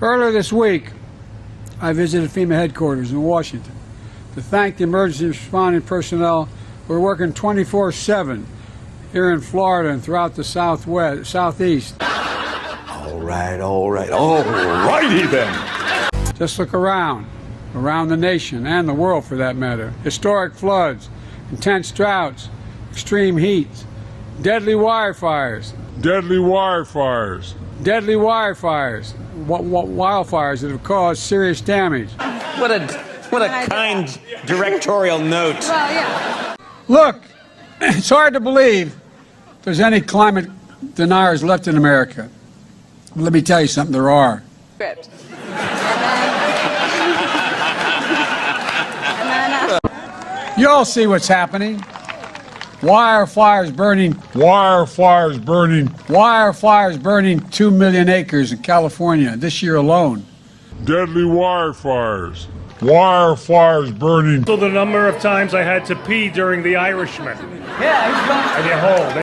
Earlier this week, I visited FEMA headquarters in Washington to thank the emergency responding personnel who are working 24/7 here in Florida and throughout the southeast. All righty then. Just look around the nation and the world for that matter. Historic floods, intense droughts, extreme heat, deadly wildfires, wildfires that have caused serious damage. What a kind directorial note. Well, yeah. Look, it's hard to believe there's any climate deniers left in America. Let me tell you something, there are. Script. You all see what's happening. Wildfires burning 2 million acres in California this year alone. Deadly wildfires burning. So the number of times I had to pee during The Irishman. Yeah, he's gone. And you hold.